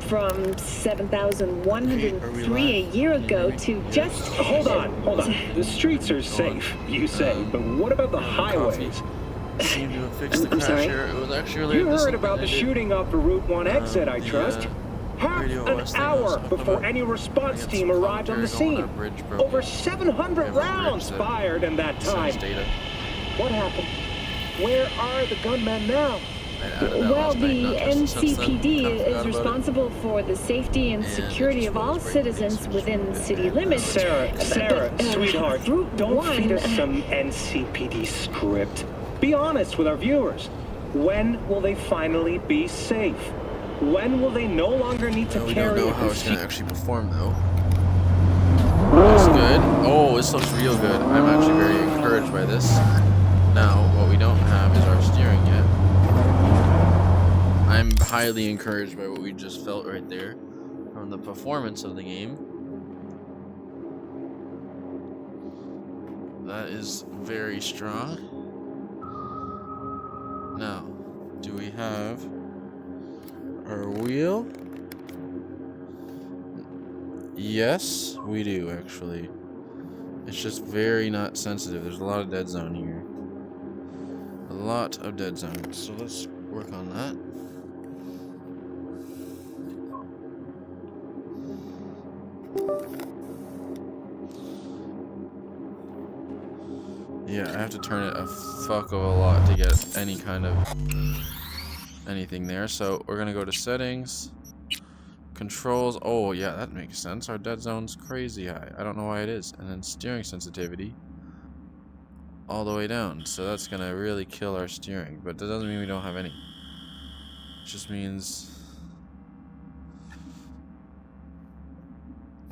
from 7,103 a year ago to just... Hold on. The streets are safe, you say, but what about the highways? Seemed to have fixed the I'm crash sorry? here. It was actually related You to heard something about I the did. shooting off the Route 1 exit, I the, trust. Half radio an OS thing I was hour talking before about. any response I got team some arrived on the commentary going scene. on a bridge broke. Over 700 We have a rounds bridge that fired in that time. sends data. What happened? Where are the gunmen now? I added that Well, last night, the not touched it since then. NCPD Kinda forgot is about it. responsible for the safety and And security it of just all was breaking citizens things within which city we did. limits. Sarah, sweetheart, Route don't 1, feed us some NCPD script. Be honest with our viewers. When will they finally be safe? When will they no longer need to We carry don't know how a it's going to actually perform, though. Looks good. Oh, this looks real good. I'm actually very encouraged by this. Now, what we don't have is our steering yet. I'm highly encouraged by what we just felt right there from the performance of the game. That is very strong. Now, do we have our wheel? Yes, we do actually. It's just very not sensitive. There's a lot of dead zone here. A lot of dead zone. So let's work on that. Yeah, I have to turn it a fuck of a lot to get any kind of anything there. So we're gonna go to settings, controls. Oh yeah, that makes sense. Our dead zone's crazy high. I don't know why it is. And then steering sensitivity all the way down. So that's gonna really kill our steering. But that doesn't mean we don't have any. It just means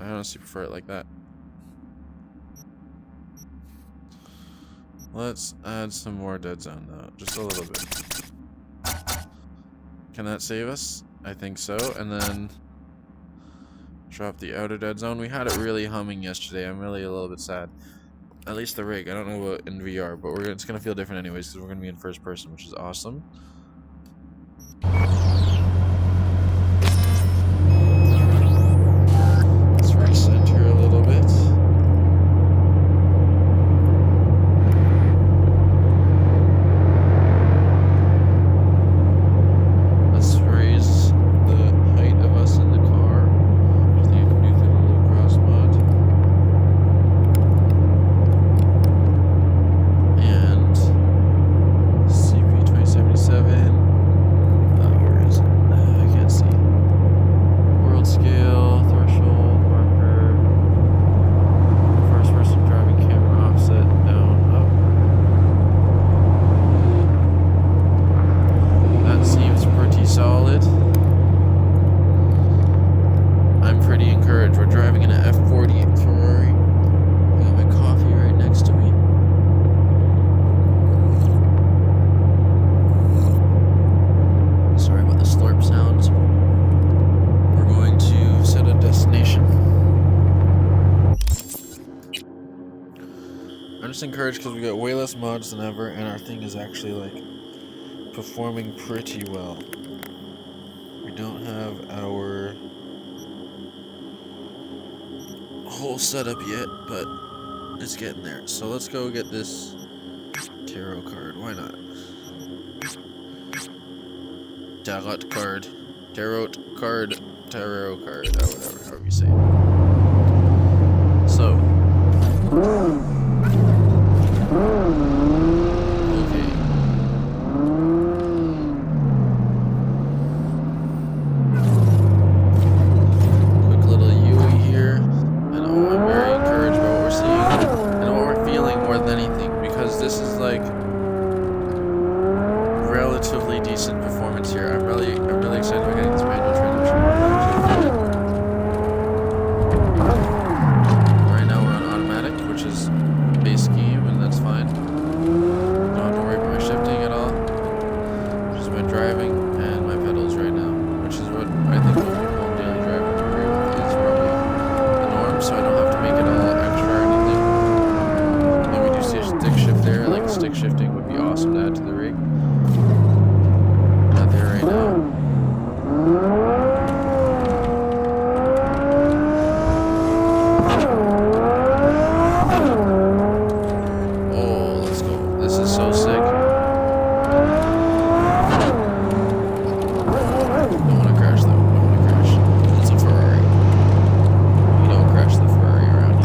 I honestly prefer it like that. Let's add some more dead zone though, just a little bit. Can that save us? I think so. And then drop the outer dead zone. We had it really humming yesterday. I'm really a little bit sad. At least the rig. I don't know about in VR, but it's gonna feel different anyways because we're gonna be in first person, which is awesome. Let's recenter a little bit. Encouraged because we got way less mods than ever, and our thing is actually like performing pretty well. We don't have our whole setup yet, but it's getting there. So let's go get this tarot card. Why not? Tarot card. Tarot card. Tarot card. Oh, whatever. However you say it. So. Okay. Quick little UE here. And I'm very encouraged by what we're seeing and what we're feeling more than anything, because this is like relatively decent performance here. I'm really excited about getting this manual transmission. Right now we're on automatic, which is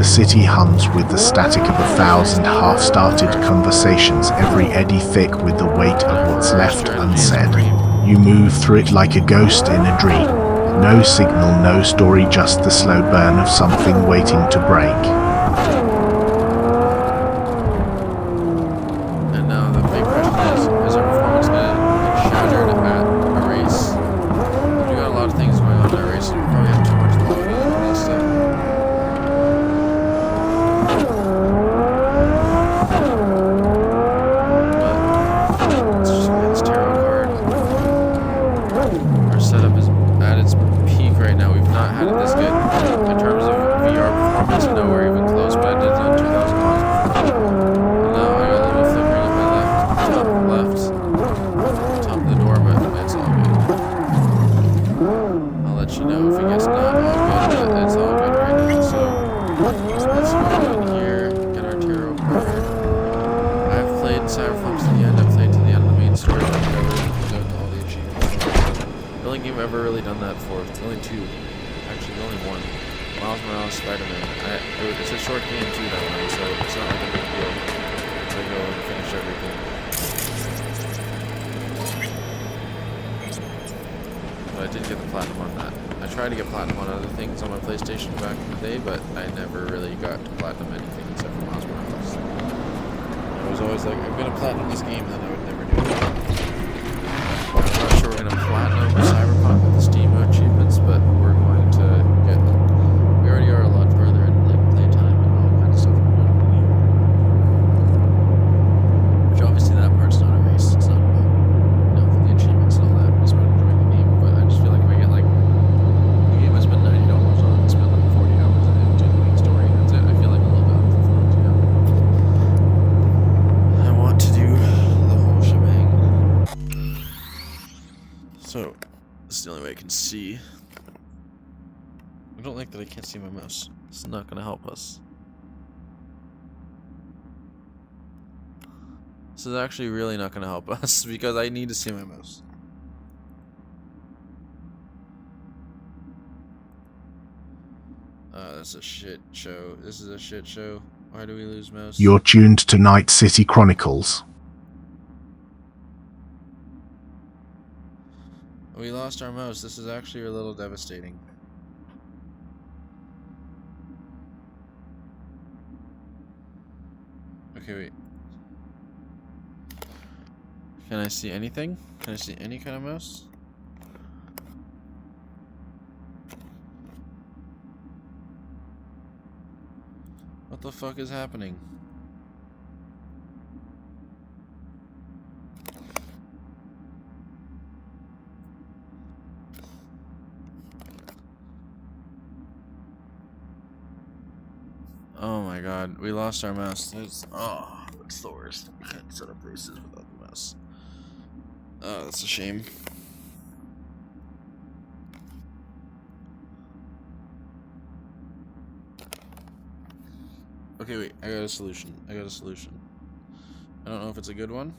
city hums with the static of 1,000 half-started conversations, every eddy thick with the weight of what's left unsaid. You move through it like a ghost in a dream. No signal, no story, just the slow burn of something waiting to break. And now the big question is our performance going to get shattered at a race? We got a lot of things going on in our race. We probably have too much loading and stuff. But let's just play this tarot card. Our setup is at its peak right now. We've not had it this good in terms of VR performance. Nowhere even close, but I did it on 2,000 miles before. And now I got a little flickering on my top of the door, but it's all good. I'll let you know if it gets not all good, but it's all good right now. So let's go in here, get our tarot card. I've played Cyberpunk to the end. I've played to the end of the main story. I've never done all the achievements. The only game I've ever really done that for. It's only two. Actually, the only one. Miles Morales, Spider-Man. It's a short game too, that one, so it's not like a big deal to go and finish everything. But I did get the platinum on that. I tried to get platinum on other things on my PlayStation back in the day, but I never really got to platinum anything except for Miles Morales. I was always like, I'm gonna platinum this game, then I would never do it. I'm not sure we're gonna platinum Cyberpunk with the Steam achievements, but we're going to get. We already are a lot further in like playtime and all kinds of stuff. Which obviously that part's not a race. It's not about the achievements and all that. It's about enjoying the game. But I just feel like if I get like the game I spent $90 on and spend like 40 hours in it to the main story, that's it. I feel like a little bit underperformed, you know. I want to do the whole shebang. So this is the only way I can see. I don't like that I can't see my mouse. It's not gonna help us. This is actually really not gonna help us because I need to see my mouse. That's a shit show. This is a shit show. Why do we lose mouse? You're tuned to Night City Chronicles. We lost our mouse. This is actually a little devastating. Okay, wait. Can I see anything? Can I see any kind of mouse? What the fuck is happening? Oh my god, we lost our mouse. It's the worst. We can't set up races without the mouse. Oh, that's a shame. Okay, wait, I got a solution. I don't know if it's a good one.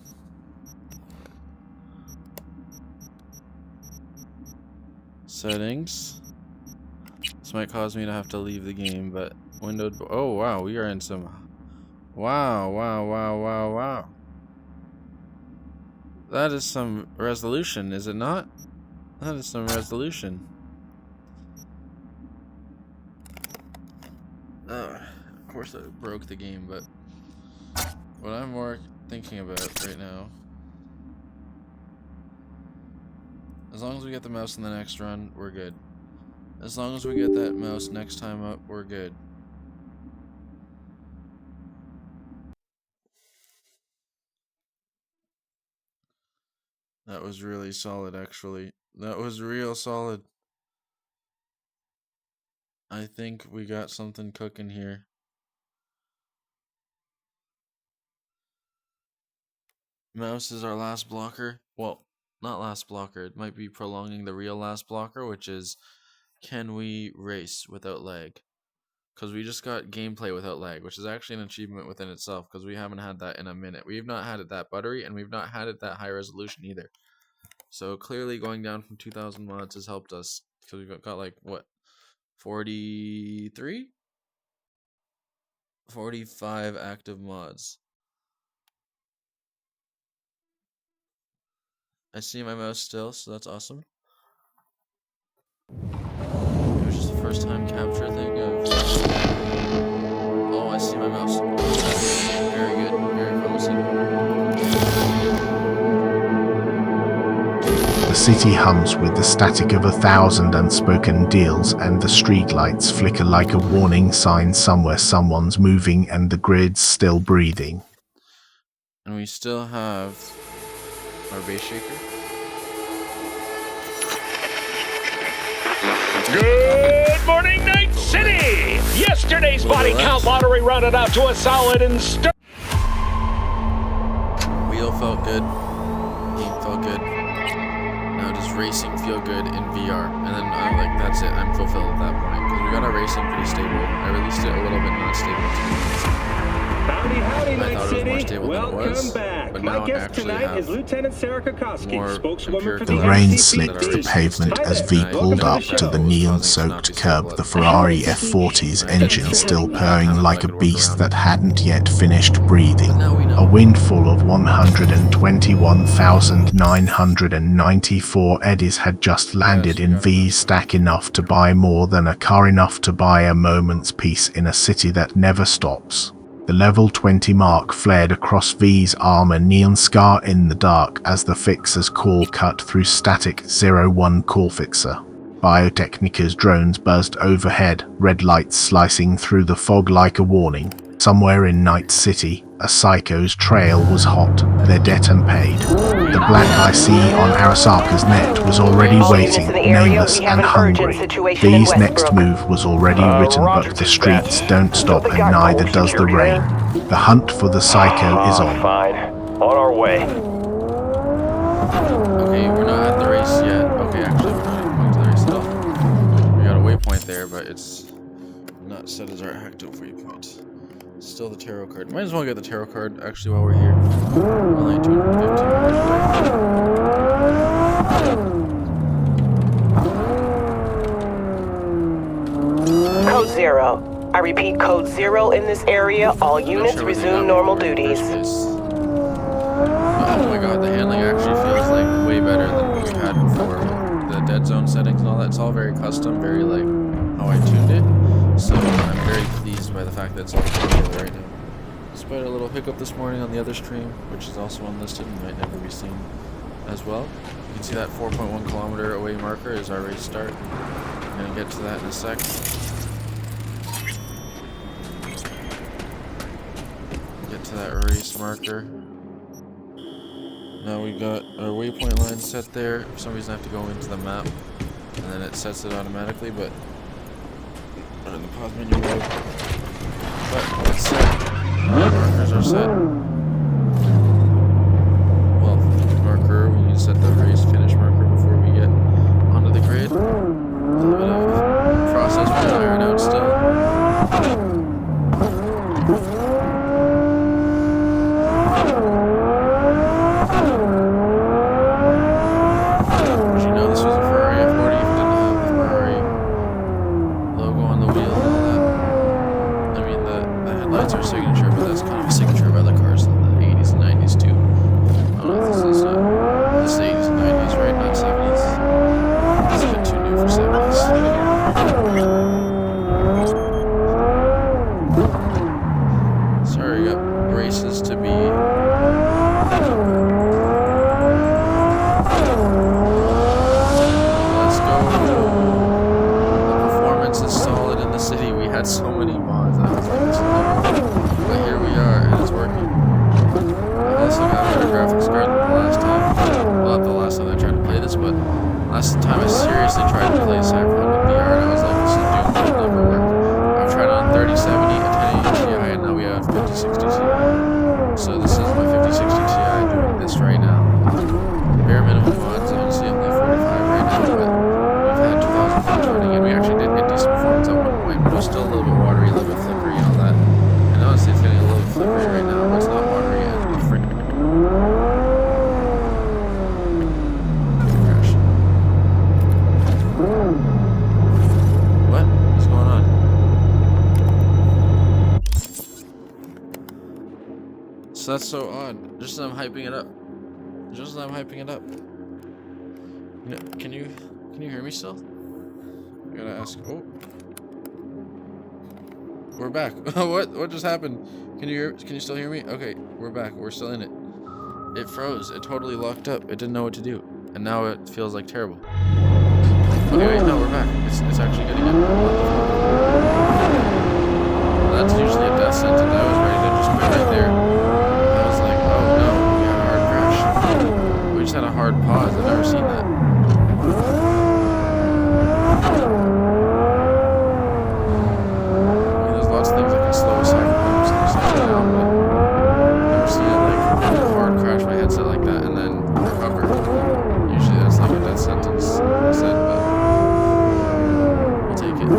Settings. This might cause me to have to leave the game, but oh wow, we are in some wow. That is some resolution, is it not? That is some resolution. Of course I broke the game, but what I'm more thinking about right now, as long as we get the mouse in the next run, we're good. As long as we get that mouse next time up, we're good. That was really solid, actually. That was real solid. I think we got something cooking here. Mouse is our last blocker. Well, not last blocker. It might be prolonging the real last blocker, which is, can we race without lag? Because we just got gameplay without lag, which is actually an achievement within itself, because we haven't had that in a minute. We've not had it that buttery, and we've not had it that high resolution either. So clearly going down from 2,000 mods has helped us, because we've got like, what, 43? 45 active mods. I see my mouse still, so that's awesome. It was just the first time capture thing of... Oh, I see my mouse. Very good, very promising. The city hums with the static of 1,000 unspoken deals, and the streetlights flicker like a warning sign somewhere someone's moving and the grid's still breathing. And we still have our base shaker. Good morning, Night City! Yesterday's body count lottery rounded out to a solid and Wheel felt good. Heat felt good. Now does racing feel good in VR? And then I'm like, that's it. I'm fulfilled at that point. Because we got our racing pretty stable. I released it a little bit not stable. Howdy, howdy, I Night thought it was more City. stable than it Welcome was, back. but My now I guest actually tonight have is Lieutenant Sarah Kokoski, more spokeswoman for empirical the The rain NCPD. slicked the pavement Hi as there. V Welcome pulled to the up to the show. neon-soaked curb, the Ferrari F40's engine still purring like a beast that hadn't yet finished breathing. A windfall of 121,994 eddies had just landed in V's stack, enough to buy more than a car, enough to buy a moment's peace in a city that never stops. The level 20 mark flared across V's arm, a neon scar in the dark as the fixer's call cut through static. 01 call fixer. Biotechnica's drones buzzed overhead, red lights slicing through the fog like a warning. Somewhere in Night City, a psycho's trail was hot, their debt unpaid. The black I see on Arasaka's net was already waiting, nameless and hungry. V's next move was already written, but the streets don't stop and neither does the rain. The hunt for the psycho is on. Fine. On our way. Okay, we're not at the race yet. Okay, actually, we're not going to the race at all. We got a waypoint there, but it's not set as our active waypoint. Still the tarot card. Might as well get the tarot card actually while we're here. Only 250. Code 0. I repeat, code 0 in this area. All units resume normal duties. Oh my god, the handling actually feels like way better than we had before. The dead zone settings and all that, it's all very custom, very like how I tuned it. So I'm very pleased by the fact that it's all tuned right now. Despite a little hiccup this morning on the other stream, which is also unlisted and might never be seen as well. You can see that 4.1 kilometer away marker is our race start. I'm gonna get to that in a sec. Get to that race marker. Now we got our waypoint line set there. For some reason I have to go into the map and then it sets it automatically, but in the pause menu mode. But it's set. Markers are set. Well, marker, we need to set the race finish marker before we get onto the grid. A little bit of process we gotta iron out still. Did you know this was a Ferrari F40 if it didn't have the Ferrari logo on the wheel and all that? I mean, the headlights are signature, but that's kind of a signature of other cars in the 80s and 90s too. I don't know if this is 80s and 90s, right? Not 70s. It's a bit too new for 70s. Sorry, we got races to be. Let's go. The performance is solid in the city. We had so many mods. I was like, this level. But So that's so odd. Just as I'm hyping it up. Just as I'm hyping it up. You know, can you hear me still? I gotta ask. Oh, we're back. What just happened? Can you still hear me? Okay, we're back. We're still in it. It froze. It totally locked up. It didn't know what to do, and now it feels like terrible. Okay, wait, no, we're back. It's actually getting it. That's usually a death sentence. I was ready to just quit right there. I was like, oh no, we had a hard crash. We just had a hard pause. I've never seen that. I mean, there's lots of things that can slow us down, but I've never seen it like hard crash my headset like that and then recover. Usually that's like a death sentence, I said, but we'll take it.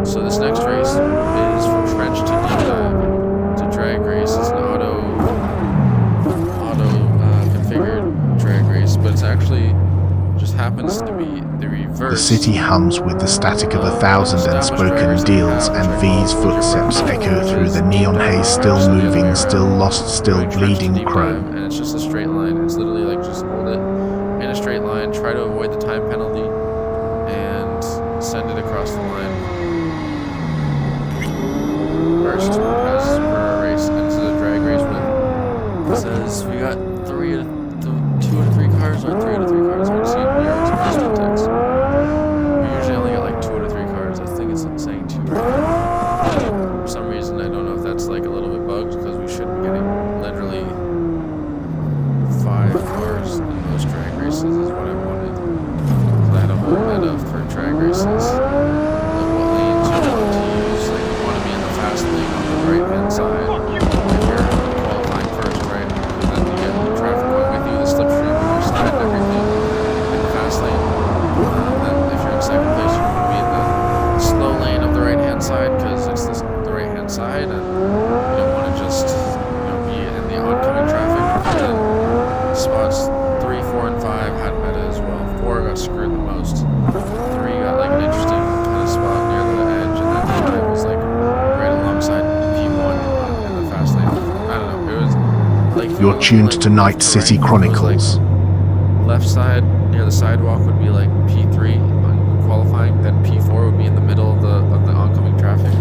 So this next race is from trench to deep dive to drag race. It's an auto configured drag race, but it's actually just happens to be the reverse. The city hums with the static of 1,000 unspoken deals, and V's footsteps echo through the neon haze, still moving, still lost, still bleeding chrome. And it's just a straight line. It's literally like just hold it in a straight line, try to avoid the time penalty, and send it across the line first as per race. And this is a drag race with, it says we got 2 to 3 cars or 3 to 3 cars. I want to see your text. We usually only get like 2 to 3 cars. I think it's saying 2 right now. For some reason, I don't know if that's like a little bit bugged because we should be getting literally 5 cars in those drag races is what I wanted. So I had a whole meta for drag races. Like what lanes you want to use. Like you want to be in the fast lane on the right hand side if you're qualifying first, right? Because then you get the traffic going with you, the slipstream on your side and everything in the fast lane. Then if you're in second place, you want to be in the slow lane of the right hand side because it's the right hand side, and you don't want to just be in the oncoming traffic. And then spots 3, 4, and 5 had meta as well. 4 got screwed the most. 3 got like an interesting kind of spot near the edge, and then 5 was like right alongside P1 in the fast lane. I don't know. It was like You're tuned to Night City Chronicles. Left side near the sidewalk would be like P3 on qualifying, then P4 would be in the middle of the oncoming traffic.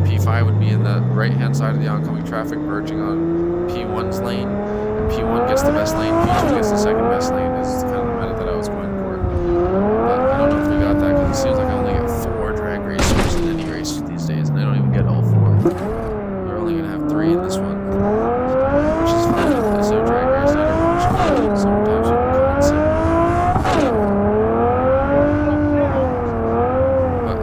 P5 would be in the right hand side of the oncoming traffic, verging on P1's lane, and P1 gets the best lane, P2 gets the second best lane is kind of the meta that I was going for. But I don't know if we got that because it seems like I only get 4 drag racers in any race these days, and I don't even get all 4. We're only going to have 3 in this one, which is fine. It's a drag race, I don't watch it. Sometimes you can come and see. But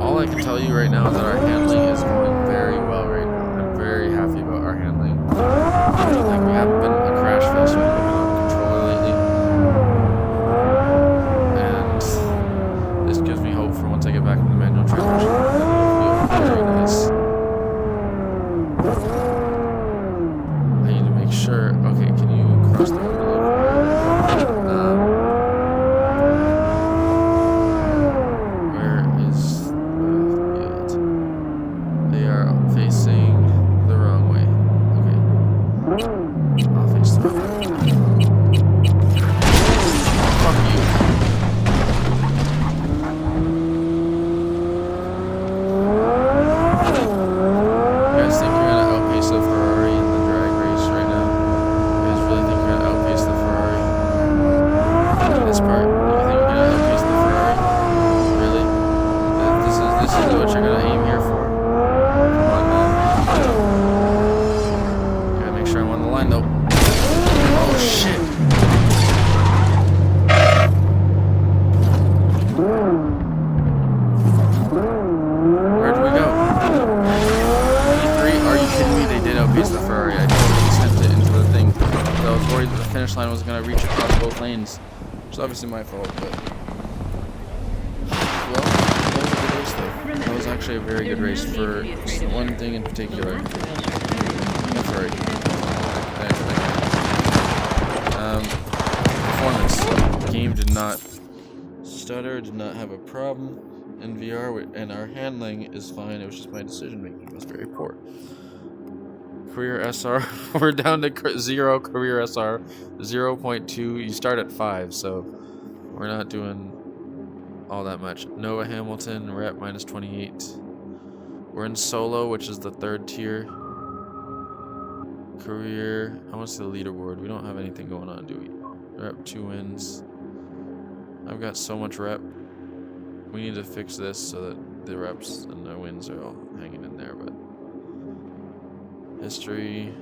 all I can tell you right now is that our handling is going very well right now. I'm very happy about our handling. Like we haven't been a crash fest, we've been on controller lately. And this gives me hope for once I get back in the manual transmission. That it'll be very nice. I need to make sure. Okay, can you cross the road a little where is the field? They are facing the wrong way. Okay. I'll face the wrong way. Fuck you. You guys think you're gonna outpace the Ferrari in the drag race right now? You guys really think you're gonna outpace the Ferrari? Look at this part. You think you're gonna outpace the Ferrari? Really? This is what you're gonna aim here for. Come on, man. Gotta make sure I'm on the line though. Oh shit. Where'd we go? P3? Are you kidding me? They did outpace the Ferrari. I totally sent it into the thing. So I was worried that the finish line was going to reach across both lanes. Which is obviously my fault, but... Well, that was a good race though. That was actually a very good race for one thing in particular. The Ferrari. Performance. The game did not stutter, did not have a problem in VR, and our handling is fine. It was just my decision making was very poor. career SR. We're down to 0 career SR, 0.2. You start at 5, so we're not doing all that much. Noah Hamilton, rep minus 28. We're in solo, which is the 3rd tier. Career, how much is the leaderboard? We don't have anything going on, do we? Rep 2 wins. I've got so much rep. We need to fix this so that the reps and the wins are all hanging in there, but history.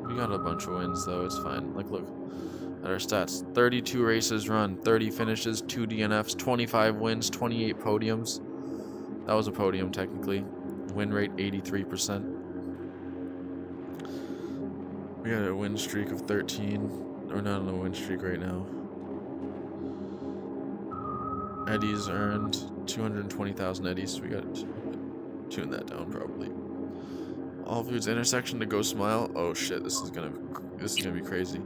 We got a bunch of wins though, it's fine. Like, look at our stats. 32 races run, 30 finishes, 2 DNFs, 25 wins, 28 podiums. That was a podium technically. Win rate 83%. We got a win streak of 13. We're not on a win streak right now. Eddies earned 220,000 eddies. So we got to tune that down probably. All foods intersection to go smile. Oh shit, this is gonna be crazy.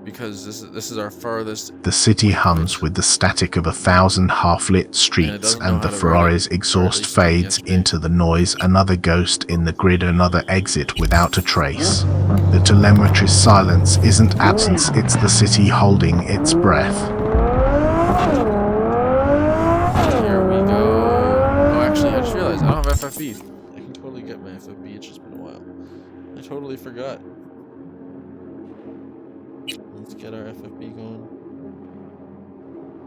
Because this is our farthest. The city hums with the static of 1,000 half-lit streets, and the Ferrari's exhaust fades into the noise. Another ghost in the grid, another exit without a trace. The telemetry's silence isn't absence, it's the city holding its breath. Here we go. Oh, actually, I just realized I don't have FFB. I can totally get my FFB. It's just been a while. I totally forgot. Let's get our FFB going.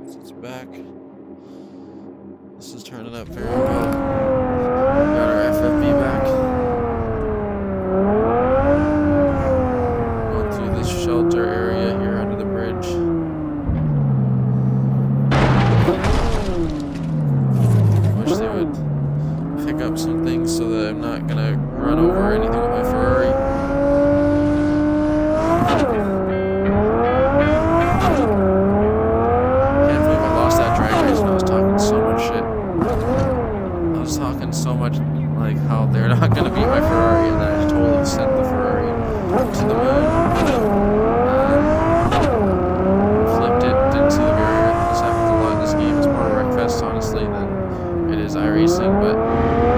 It's back. This is turning up very well. Got our FFB back. Going through this shelter area here under the bridge. I wish they would pick up some things so that I'm not gonna run over anything with my Ferrari. So much like how they're not gonna beat my Ferrari, and I totally sent the Ferrari to the moon. Flipped it, didn't see the barrier. This happens a lot in this game. It's more wreckfest honestly than it is iRacing, but I don't know.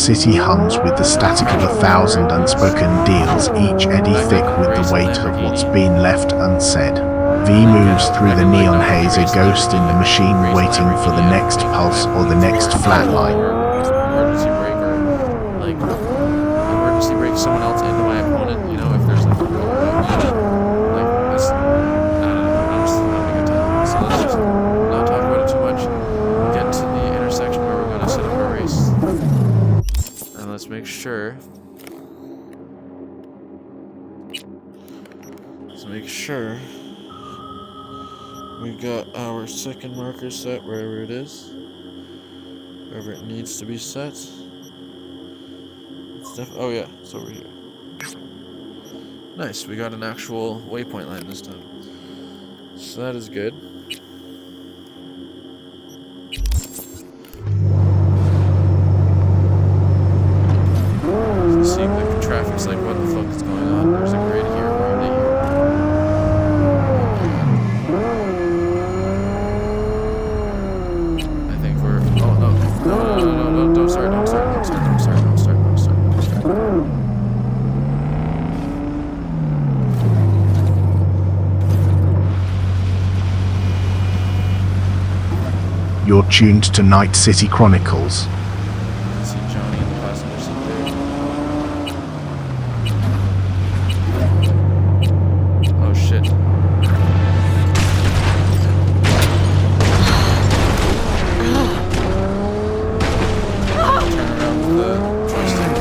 city hums with the static of 1,000 unspoken deals, each eddy thick with the weight of what's been left unsaid. V moves through the neon haze, a ghost in the machine waiting for the next pulse or the next flatline. Emergency brake or like emergency brake someone else into my opponent, you know, if there's like a real like this, I don't know, I'm just having a good time. So let's just not talk about it too much. Get to the intersection where we're gonna set up our race. And let's make sure. Let's make sure we got our second marker set wherever it is. Wherever it needs to be set. Oh yeah, it's over here. Nice, we got an actual waypoint line this time. So that is good. So seeing the traffic's like, what the fuck is going on? There's a grid here, where are they here? I think we're, oh no, don't start. You're tuned to Night City Chronicles. I see Johnny in the passenger seat there. Oh shit. Turn around with the joystick.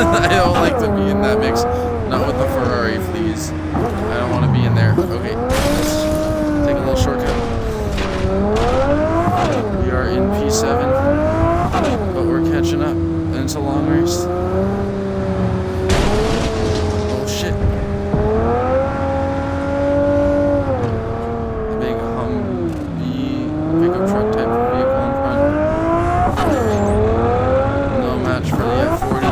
I don't like to be in that mix. Not with the Ferrari, please. I don't want to be in there. Okay, let's take a little shortcut. We are in P7, but we're catching up, and it's a long race. Oh shit. A big Humvee pickup truck type of vehicle in front. No match for the F40.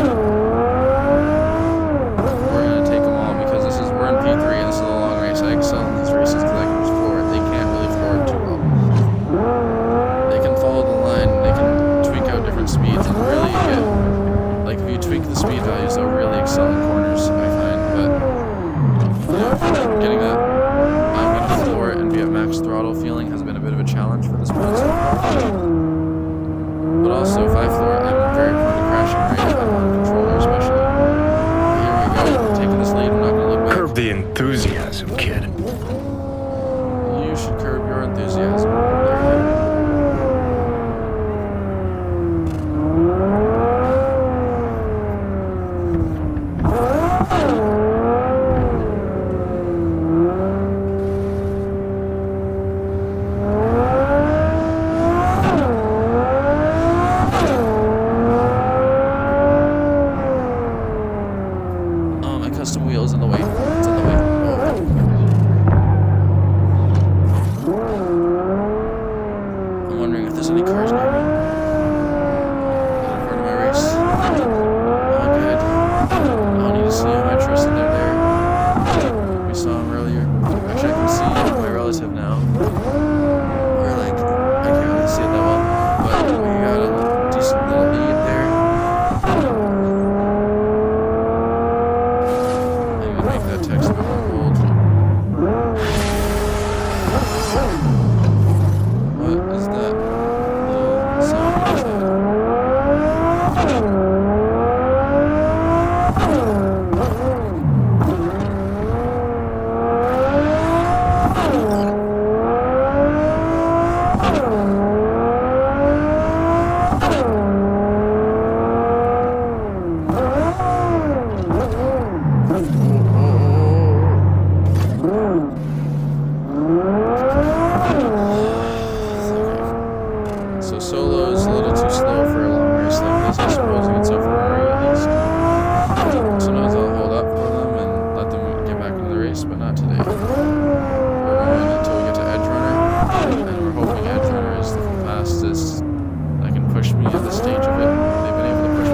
The enthusiasm, kid. You should curb your enthusiasm. Oh, my custom wheel is in the way. It's in the way. I'm wondering if there's any cars near me. Is it part of my race? Oh, good. I don't need to see him. I trust that they're there. We saw him earlier. Actually, I can see my relative now. Or like, I can't really see it that well. But we got a decent little lead there. I'm gonna make that text a bit more bold. What is that little sound? What is that? So solo is a little too slow for a long race like this, I suppose, against a Ferrari at least. Sometimes I'll hold up for them and let them get back into the race, but not today. We're going until we get to Edge Runner, and we're hoping Edge Runner is the fastest that can push me at this stage of it. They've been able to push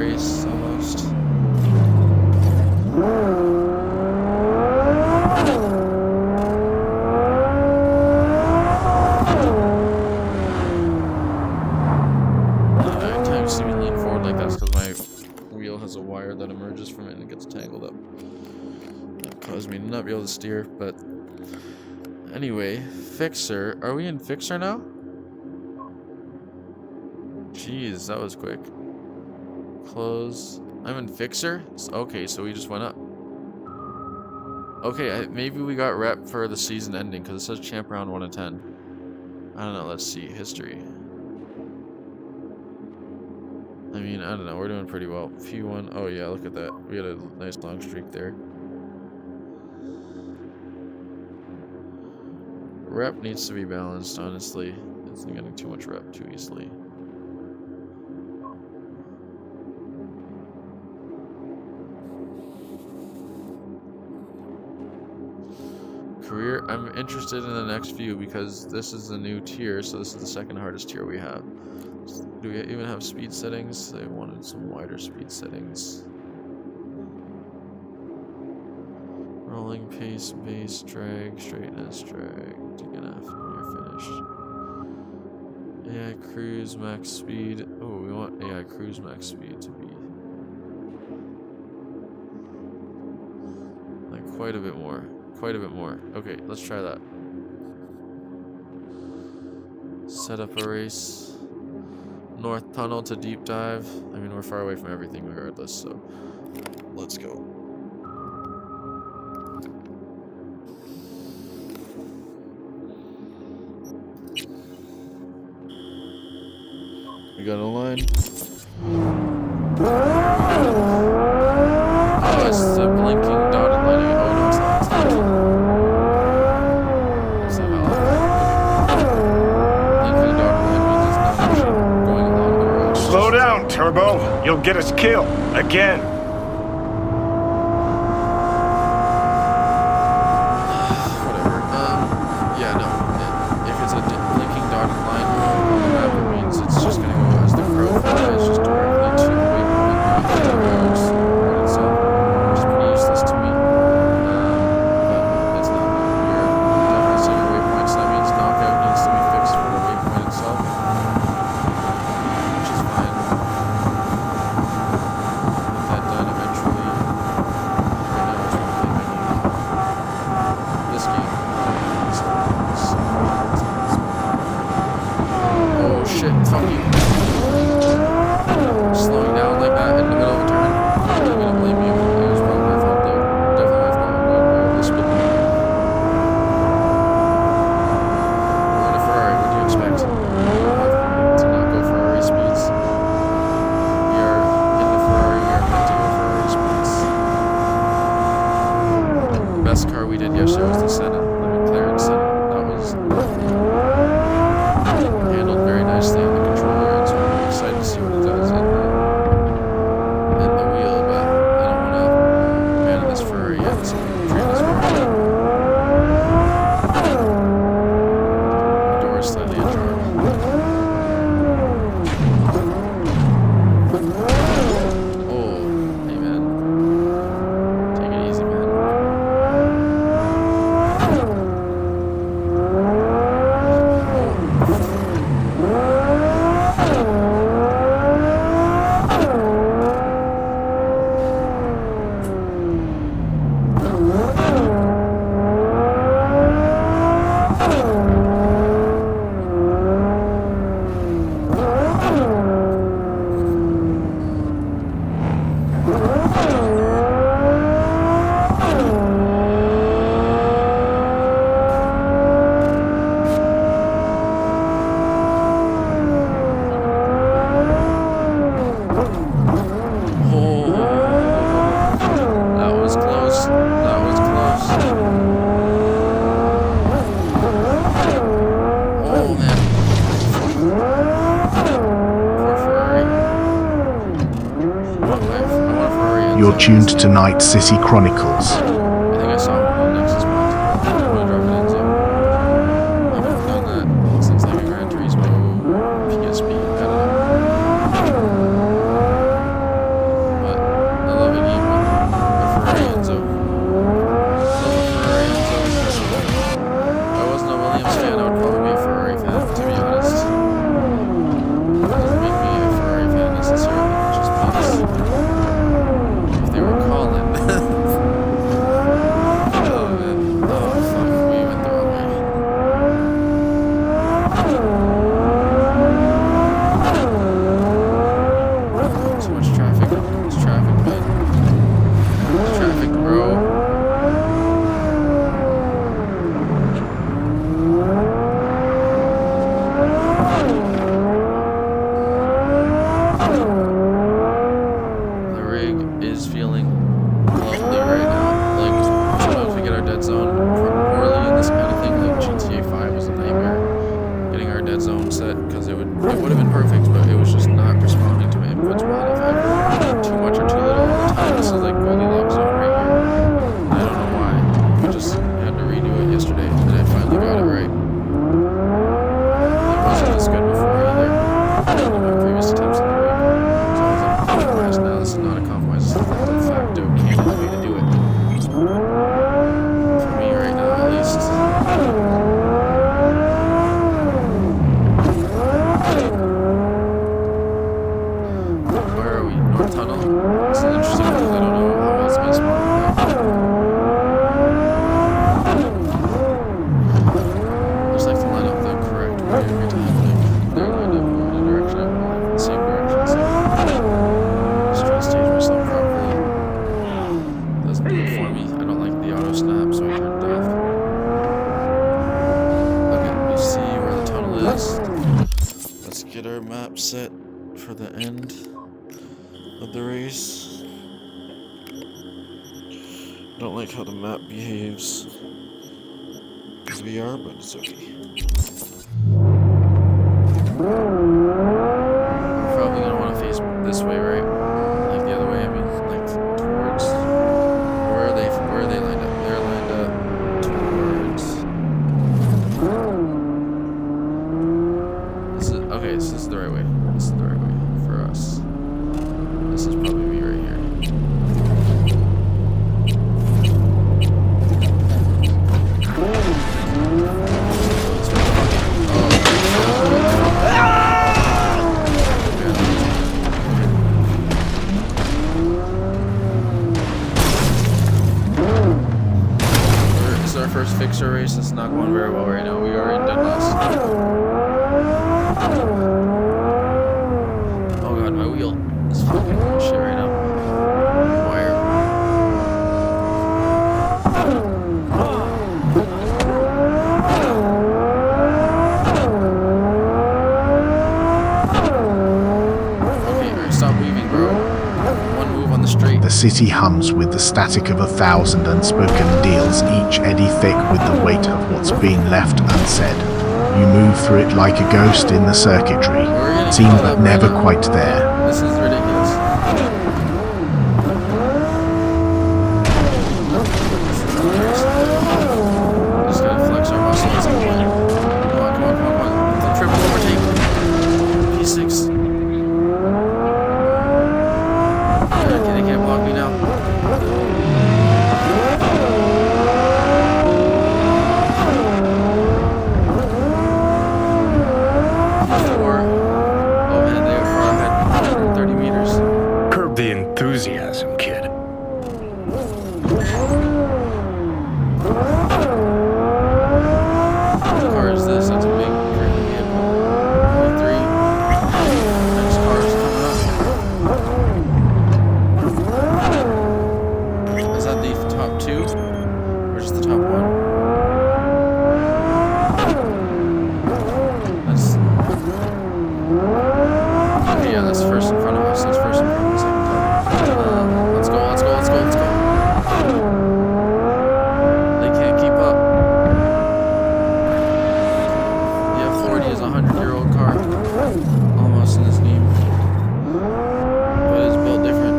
race almost. Every time you see me lean forward like that's because my wheel has a wire that emerges from it and it gets tangled up. That caused me to not be able to steer, but anyway, Fixer. Are we in Fixer now? Jeez, that was quick. Close. I'm in Fixer? Okay, so we just went up. Okay, maybe we got rep for the season ending because it says champ round 1 of 10. I don't know, let's see. History. I mean, I don't know, we're doing pretty well. P1, oh yeah, look at that. We had a nice long streak there. Rep needs to be balanced, honestly. It's not getting too much rep too easily. Career, I'm interested in the next few because this is a new tier, so this is the second hardest tier we have. Do we even have speed settings? They wanted some wider speed settings. Rolling pace, base, drag, straightness, drag, DNF when you're finished. AI cruise, max speed. Oh, we want AI cruise max speed to be like quite a bit more. Quite a bit more. Okay, let's try that. Set up a race. North tunnel to deep dive. I mean, we're far away from everything regardless, so let's go. We got a line. Oh, it's the blinking dotted line. Oh no, it's not. It's not. It's not valid. Blinking dotted line means it's not actually going along the road. Slow down, Turbo. You'll get us killed. Again. Whatever. Yeah, no. If it's a blinking dotted line on the map, it means it's just gonna go as the crow flies, just directly to the waypoint on the roads itself. Which is pretty useless to me. But it's not. You're definitely setting waypoints. That means knockout needs to be fixed for the waypoint itself. Which is fine. Get that done eventually. Right now, it's one thing I need. This game. Oh shit, fuck you. Slowing down like that in the middle of a turn. I'm not gonna blame you. It was probably my fault though. Definitely my fault. We'll spin. We're in a Ferrari. What do you expect? To not go Ferrari speeds. We are in the Ferrari. We are meant to go Ferrari speeds. The best car we did yesterday was the Senna. The McLaren Senna. That was handled very nicely on the controller, and so I'm really excited to see what it does in the wheel, but I don't want to abandon this Ferrari yet, so I'm treating this Ferrari. The door is slightly ajar. Oh, hey man. Take it easy, man. You're tuned to Night City Chronicles. I think I saw one on Nexus Mod. I'm gonna drop it in zone. I haven't done that since like a Gran Turismo PSP. I don't know. rig is feeling lovely right now. Like, sometimes we get our dead zone poorly in this kind of thing. Like GTA 5 was a nightmare getting our dead zone set because it would have been perfect, but it was just not responding to my inputs well enough. Either too much or too little all the time. This is like Goldilocks zone right here. I don't know why. We just had to redo it yesterday, and I finally got it right. It wasn't as good before either. In my previous attempts in the rig. So I was like, compromise. Now this is not a compromise. This is the de facto canon way to do it. For me right now, at least. Where are we? North Tunnel? This is interesting because I don't know how else my spawn would just like to line up the correct way every time. Like, they're lined up in the direction I'm going, in the same direction. So just try to stage myself properly. Doesn't do it for me. I don't like the auto snap, so I turned it off. Okay, we see where the tunnel is. Let's get our map set for the end of the race. Don't like how the map behaves as we are, but it's okay. We're probably gonna want to face this way, right? Like the other way. I mean, like towards where are they lined up? They're lined up towards. This is okay. This is the right way. This is the right way for us. This is probably me right here. This is our first fixer race. It's not going very well right now. We are in dead last. Oh god, my wheel is fucking shit right now. Wire. Okay, alright, stop weaving, bro. One move on the straight. The city hums with the static of 1,000 unspoken deals, each eddy thick with the weight of what's been left unsaid. You move through it like a ghost in the circuitry, seen but never quite there. This is ridiculous. Just gotta flex our muscle at some point. Come on. The triple overtake. P6. They can't block me now. Oh man, they are far ahead. 130 meters. Curb the enthusiasm, kid. What car is this? That's a big crazy vehicle. V3. Next car is coming up. Is that the top two? Or just the top one? That's... Okay, yeah, that's first in front of us. That's first in front of the second time. Let's go. They can't keep up. The F40 is a 100-year-old car. Almost in this game. But it's built different.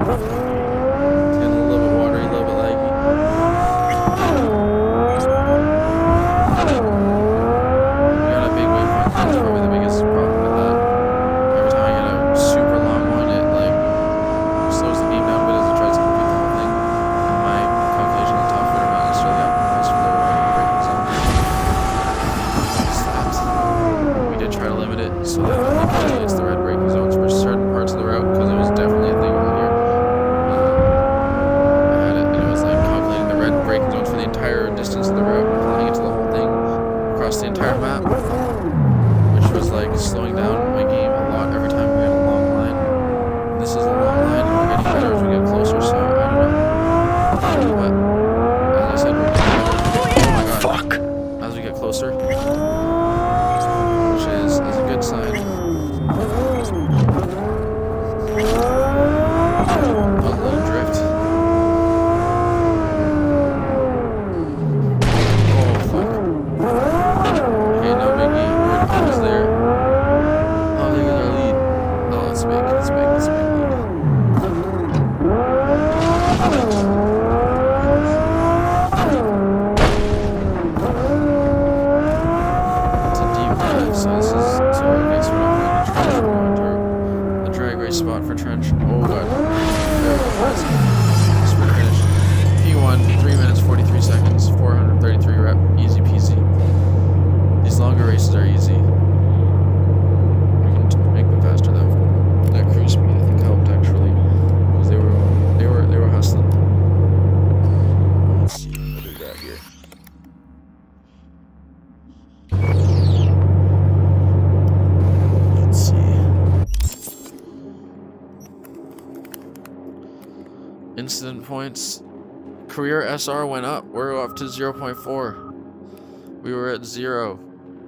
It's getting a little bit watery, a little bit laggy. We got a big waypoint. That's probably the biggest problem with that. Every time I get a super long one, it like slows the game down a bit as it tries to complete the whole thing. And my calculation on top of it are not necessarily optimized for the right braking zone. Slaps. We did try to limit it so that it only calculates the red braking zones for certain parts of the route because it was definitely a thing earlier. I had it and it was like calculating the red braking zones for the entire distance of the route and applying it to the whole thing across the entire map, which was like slowing down my game a lot every time we had a long line. And this is a long line and we're getting better as we get closer, so I don't know. But as I said, we're getting better. Oh my god. Fuck. As we get closer, which is a good sign. spot for trench. Oh god. There we go. Sprint finish. P1, 3 minutes 43 seconds, 433 rep. Easy peasy. These longer races are easy. We can make them faster though. That cruise speed I think helped actually, because they were hustling. Let's see what we got here. Let's see. Incident points. Career SR went up. We're up to 0.4. We were at 0.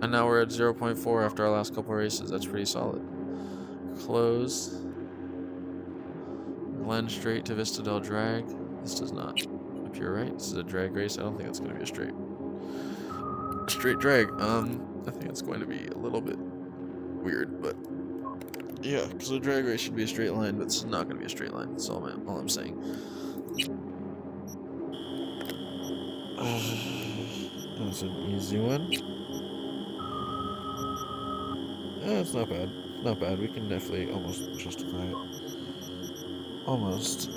And now we're at 0.4 after our last couple races. That's pretty solid. Close. Blend straight to Vista del Drag. This does not appear right. This is a drag race. I don't think it's going to be a straight drag. I think it's going to be a little bit weird, but yeah, because a drag race should be a straight line, but this is not going to be a straight line. That's all I'm saying. That's an easy one. Yeah, it's not bad. Not bad. We can definitely almost justify it. Almost.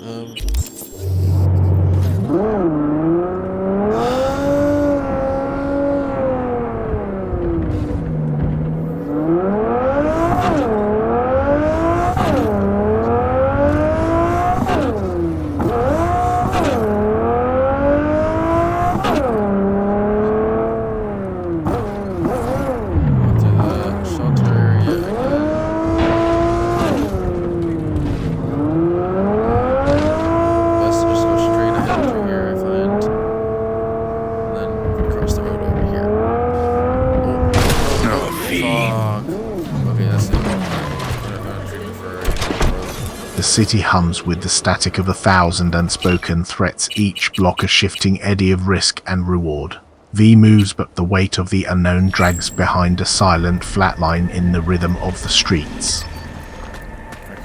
The city hums with the static of 1,000 unspoken threats, each block a shifting eddy of risk and reward. V moves, but the weight of the unknown drags behind a silent flatline in the rhythm of the streets.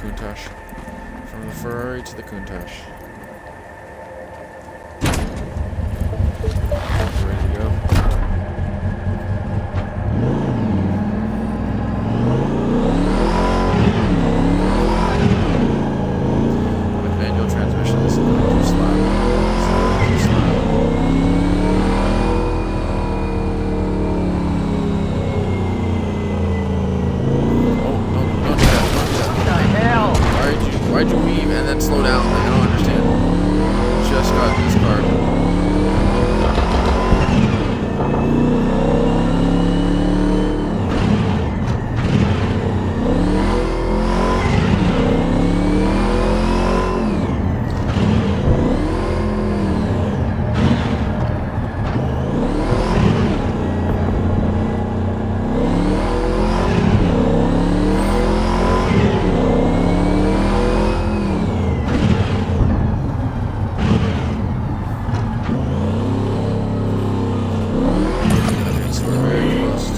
Countach. From the Ferrari to the Countach. Ready to go. Why'd you weave and then slow down? Like, I don't understand. Just got in this car.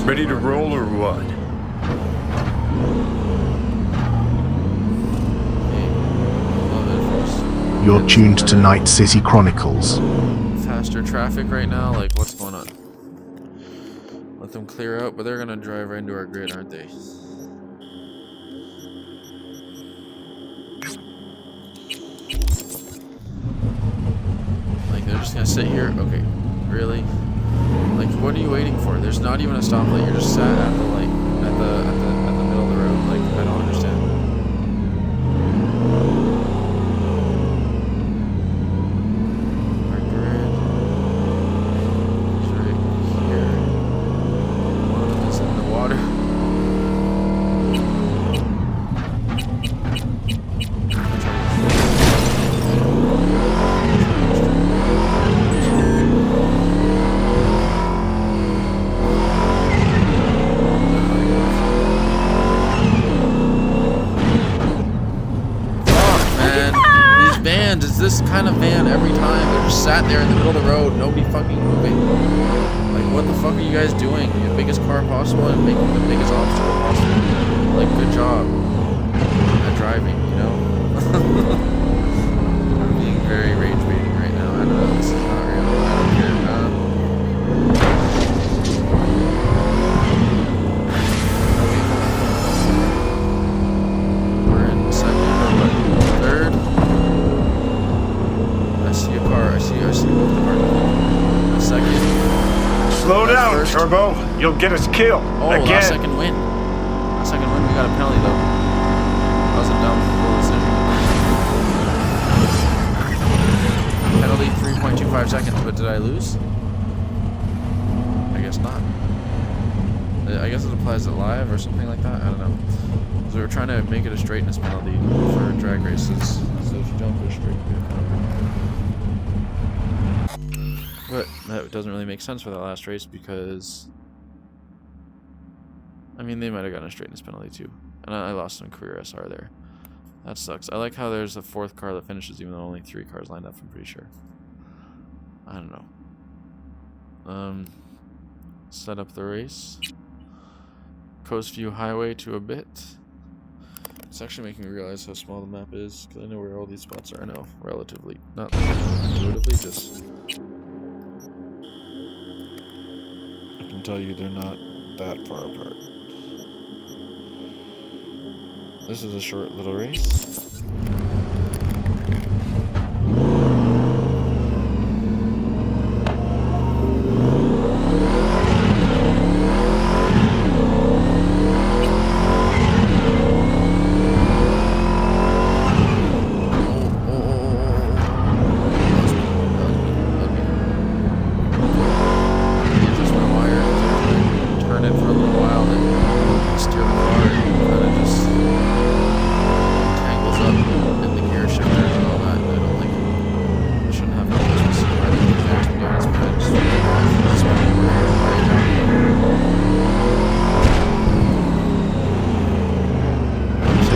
Ready to roll or what? You're tuned to Night City Chronicles. Faster traffic right now? Like, what's going on? Let them clear out, but they're gonna drive right into our grid, aren't they? Like, they're just gonna sit here? Okay, really? Like, what are you waiting for? There's not even a stoplight. You're just sat at the light, at the middle of the road. Like, I don't understand. Our grid is right here. One of them is in the water. Is this kind of van every time? They're just sat there in the middle of the road, nobody fucking moving. Like, what the fuck are you guys doing? You're the biggest car possible and making the biggest obstacle possible. Like, good job at driving, you know? I'm being very rage baiting right now. I know this is not real. I don't care. We're in second. first. Turbo, you'll get us killed. Oh, Again. last second win. Last second win, we got a penalty though. That was a dumb fool decision. Penalty 3.25 seconds, but did I lose? I guess not. I guess it applies to live or something like that. I don't know. So we're trying to make it a straightness penalty for drag races. So if you don't go straight, you get a penalty. But that doesn't really make sense for that last race because, I mean, they might have gotten a straightness penalty too. And I lost some career SR there. That sucks. I like how there's a 4th car that finishes even though only 3 cars lined up, I'm pretty sure. I don't know. Set up the race. Coast View Highway to a bit. It's actually making me realize how small the map is, because I know where all these spots are. I know, relatively. Not intuitively, just... I can tell you they're not that far apart. This is a short little race.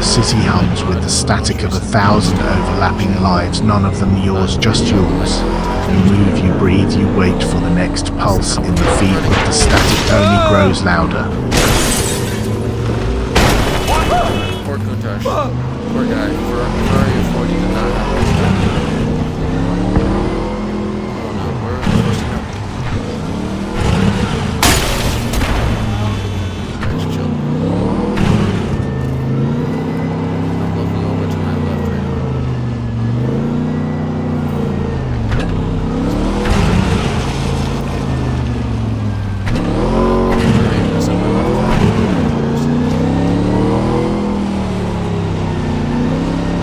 City hums with the static of 1,000 overlapping lives, none of them yours, just yours. You move, you breathe, you wait for the next pulse in the feed, but the static only grows louder. Poor Kuntash. Poor guy. Ferrari of 40 did not have this guy. Oh no, where are we supposed to go? Guys, chill. I'm looking over to my left right now. Right, that's on my left.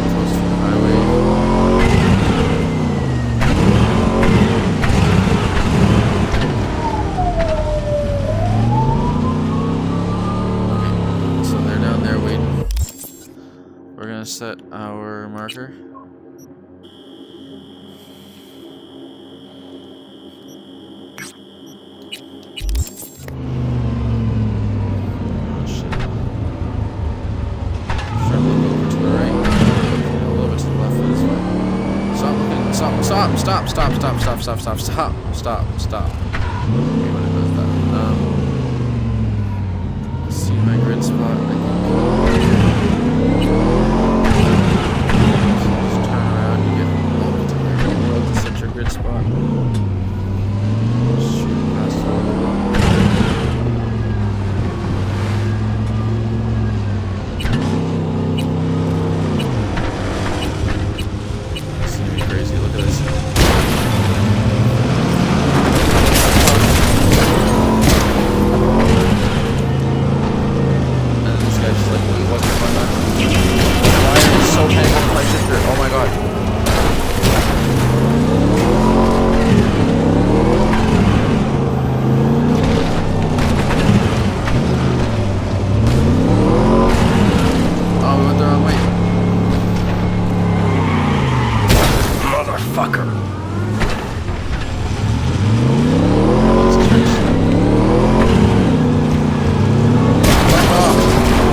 Close to the highway. Okay, so they're down there waiting. We're gonna set our marker. Oh shit. Try to look over to the right. A little bit to the left, but it's fine. Stop looking. Stop. Okay, when it does that. See my grid spot, I think. Just turn around, you get over to there. To set your grid spot. Just shoot past the This is gonna be crazy, look at this. And then this guy's just like, wait, what's going on? Why are they so tangled with my shifter? Oh my god. Oh, we went the wrong way. Motherfucker. Jesus Christ. Fuck off.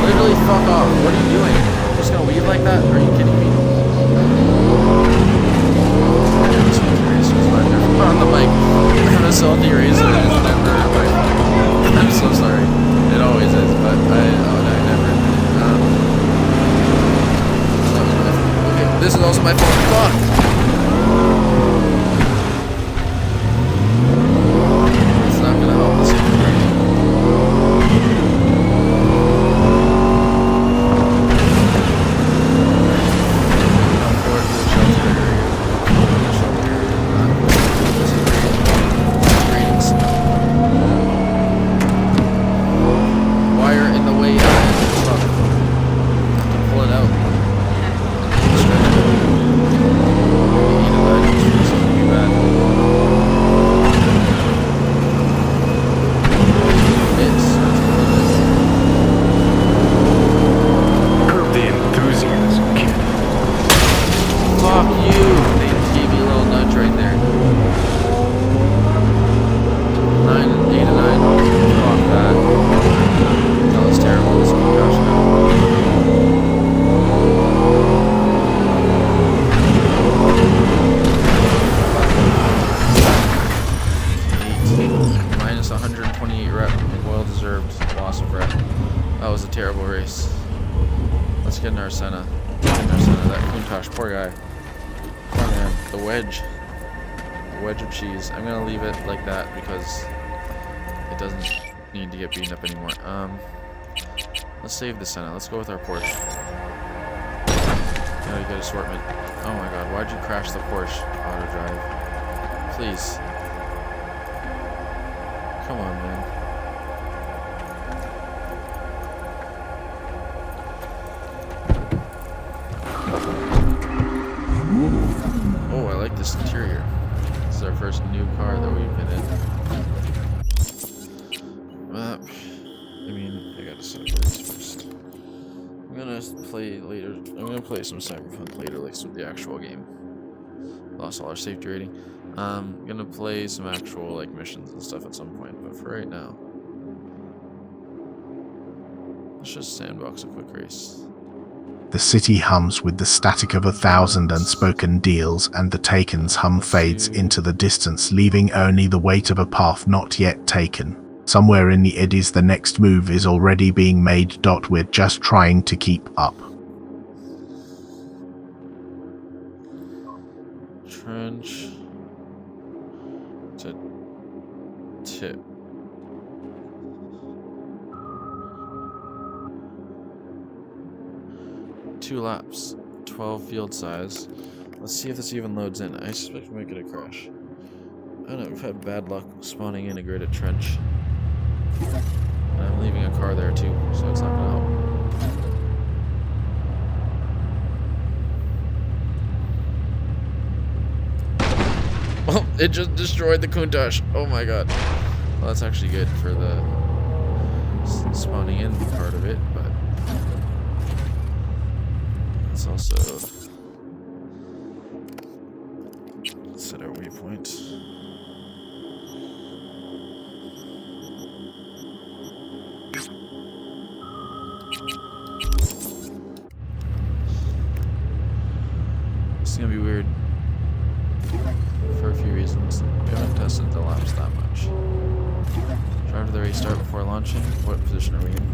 Literally fuck off. What are you doing? You're just gonna weave like that? Are you kidding me? I'm so curious who's on the mic. I'm a salty raisin and it's never my fault. I'm so sorry. It always is, but I never admit it. That was my fault. Okay, this is also my fault. Fuck! It's not gonna help us. Let's get an Arsena. That Countach, poor guy. Poor man. The wedge. The wedge of cheese. I'm gonna leave it like that because it doesn't need to get beaten up anymore. Let's save the Senna. Let's go with our Porsche. Got a good assortment. Oh my god, why'd you crash the Porsche auto drive? Please. Come on, man. Oh, I like this interior. This is our first new car that we've been in. I mean, I gotta set up race first. I'm gonna play later. I'm gonna play some cyberpunk later, like with the actual game. Lost all our safety rating. I'm gonna play some actual like missions and stuff at some point, but for right now, let's just sandbox a quick race. The city hums with the static of 1,000 unspoken deals, and the Taken's hum fades into the distance, leaving only the weight of a path not yet taken. Somewhere in the eddies the next move is already being made. We're just trying to keep up. Trench to tip. Two laps, 12 field size. Let's see if this even loads in. I suspect we might get a crash. I don't know, we've had bad luck spawning in a gridded trench. And I'm leaving a car there too, so it's not gonna help. Well, it just destroyed the Countach. Oh my god. Well, that's actually good for the spawning in part of it, but it's also set our waypoint. This is gonna be weird for a few reasons. We haven't tested the laps that much. Drive to the restart before launching. What position are we in?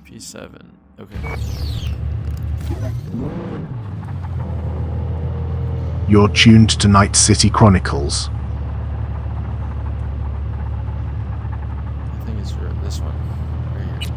P7. Okay. You're tuned to Night City Chronicles. I think it's for this one. Right here.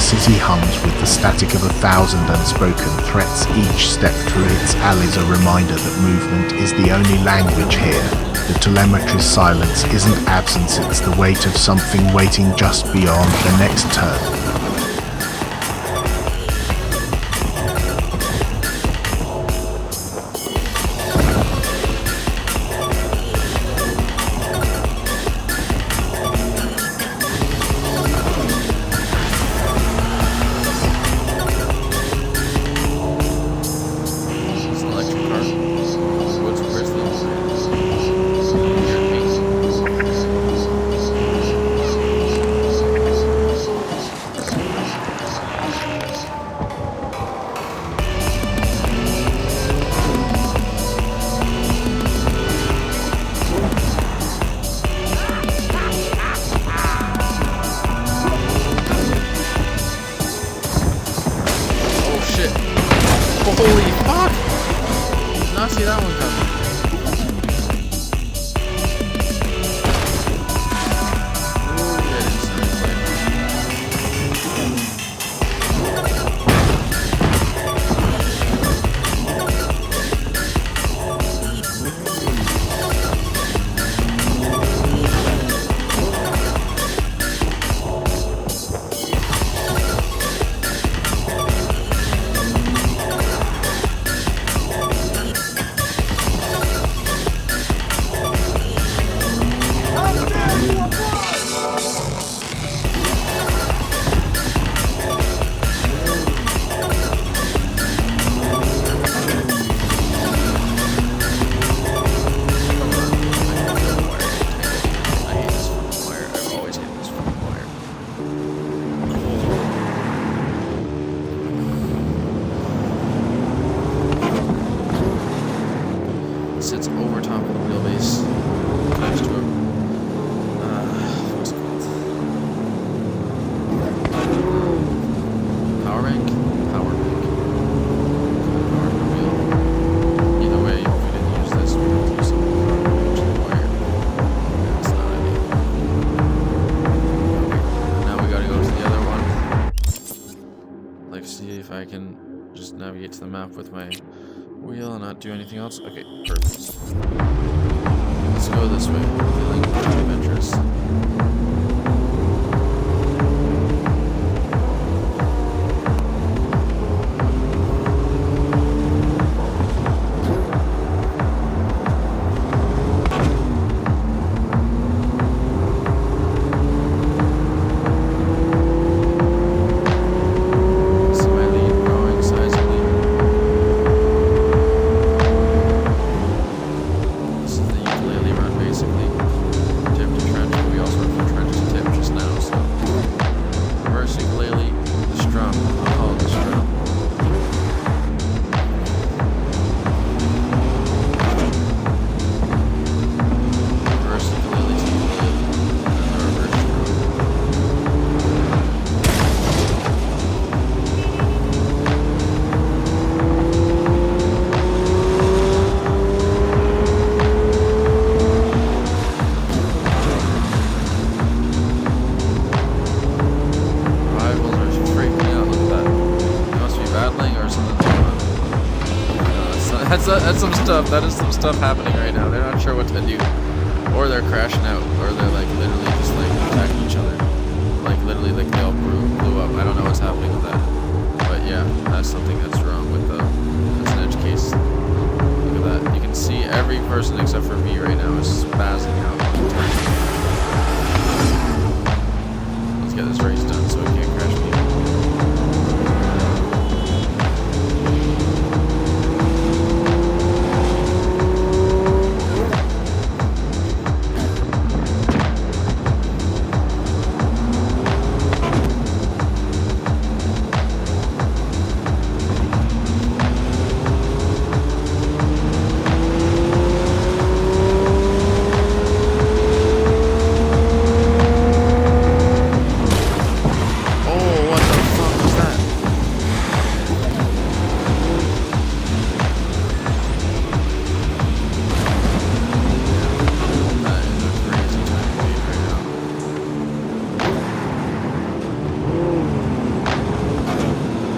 city hums with the static of 1,000 unspoken threats. Each step through its alleys a reminder that movement is the only language here. The telemetry's silence isn't absence, it's the weight of something waiting just beyond the next turn. Holy fuck! Did not see that one coming. Sits over top of the wheelbase, next to him. What's it called? Power bank? Power bank. Power wheel. Either way, if we didn't use this, we would use some wire. That's not ideal. Now we gotta go to the other one. Like, see if I can just navigate to the map with my wheel and not do anything else. Okay, perfect. Let's go this way. Feeling adventurous. That's some stuff. That is some stuff happening right now. They're not sure what to do, or they're crashing out, or they're like literally just like attacking each other. Like literally, like they all blew up. I don't know what's happening with that, but yeah, that's something that's wrong with the. That's an edge case. Look at that. You can see every person except for me right now is spazzing out. Let's get this race done so we can't crash people.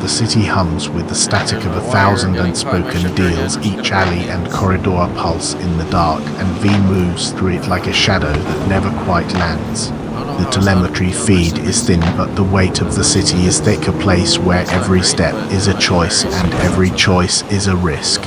The city hums with the static of 1,000 unspoken deals, each alley and corridor pulse in the dark, and V moves through it like a shadow that never quite lands. The telemetry feed is thin, but the weight of the city is thick, a place where every step is a choice and every choice is a risk.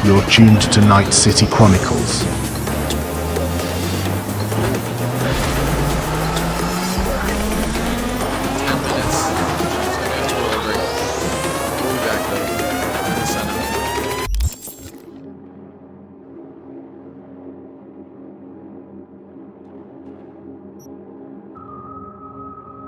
You're tuned to Night City Chronicles.